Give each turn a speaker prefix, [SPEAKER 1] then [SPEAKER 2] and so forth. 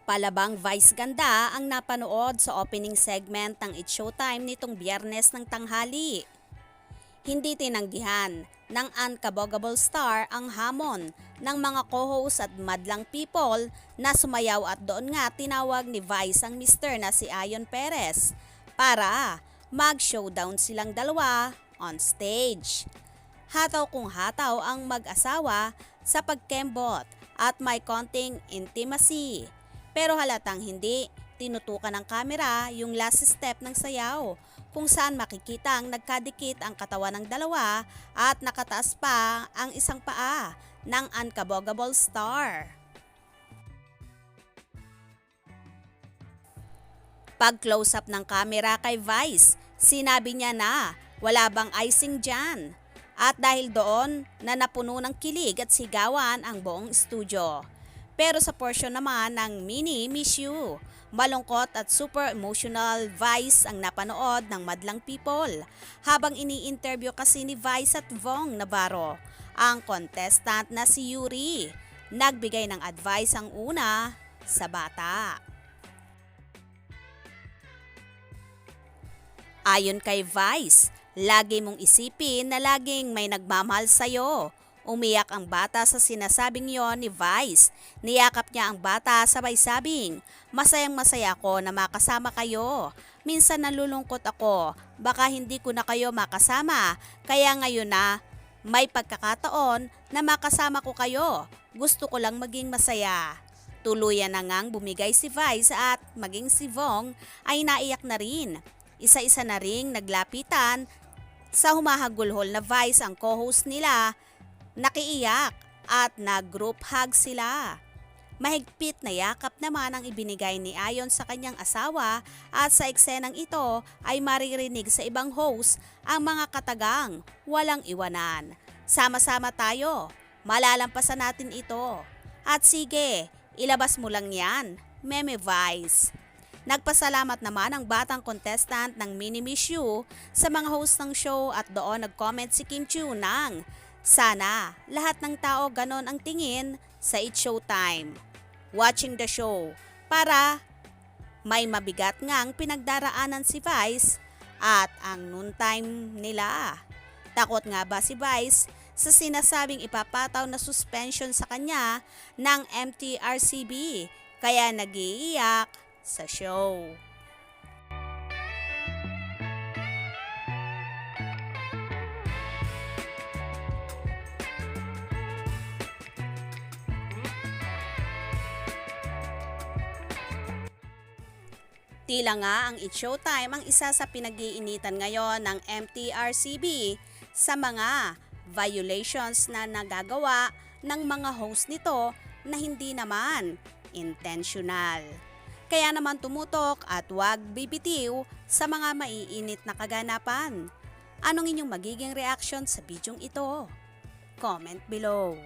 [SPEAKER 1] Palabang Vice ganda ang napanood sa opening segment ng It's Showtime nitong Biyernes ng tanghali. Hindi tinanggihan ng Unkabogable Star ang hamon ng mga co-host at madlang people na sumayaw at doon nga tinawag ni Vice ang mister na si Ayon Perez para mag-showdown silang dalawa on stage. Hataw kung hataw ang mag-asawa sa pagkembot at may konting intimacy. Pero halatang hindi tinutukan ng kamera yung last step ng sayaw kung saan makikita ang nagkadikit ang katawan ng dalawa at nakataas pa ang isang paa ng Unkabogable Star. Pag close up ng kamera kay Vice, sinabi niya na wala bang icing dyan. At dahil doon na napuno ng kilig at sigawan ang buong studio. Pero sa portion naman ng Mini Miss You, malungkot at super emotional Vice ang napanood ng madlang people. Habang ini-interview kasi ni Vice at Vong Navarro, ang contestant na si Yuri, nagbigay ng advice ang una sa bata. Ayon kay Vice, lagi mong isipin na laging may nagmamahal sa'yo. Umiyak ang bata sa sinasabing yon ni Vice. Niyakap niya ang bata sabay sabing, "Masayang masaya ako na makasama kayo. Minsan nalulungkot ako, baka hindi ko na kayo makasama. Kaya ngayon na may pagkakataon na makasama ko kayo. Gusto ko lang maging masaya." Tuluyan na ngang bumigay si Vice at maging si Vong ay naiyak na rin. Isa-isa na ring naglapitan sa humahagulhol na Vice ang co-host nila. Nakiiyak at nag-group hug sila. Mahigpit na yakap naman ang ibinigay ni Ayon sa kanyang asawa at sa eksenang ito ay maririnig sa ibang host ang mga katagang walang iwanan. Sama-sama tayo, malalampasan natin ito. At sige, ilabas mo lang yan, Meme Vice. Nagpasalamat naman ang batang contestant ng Mini Miss You sa mga host ng show at doon nag-comment si Kim Chiu ng, "Sana lahat ng tao ganon ang tingin sa It's Showtime. Watching the show para may mabigat ngang pinagdaraanan si Vice at ang noontime nila." Takot nga ba si Vice sa sinasabing ipapataw na suspension sa kanya ng MTRCB kaya nag-iiyak sa show? Tila nga ang It's Showtime ang isa sa pinag-iinitan ngayon ng MTRCB sa mga violations na nagagawa ng mga host nito na hindi naman intentional. Kaya naman tumutok at huwag bibitiw sa mga maiinit na kaganapan. Anong inyong magiging reaction sa bidyong ito? Comment below.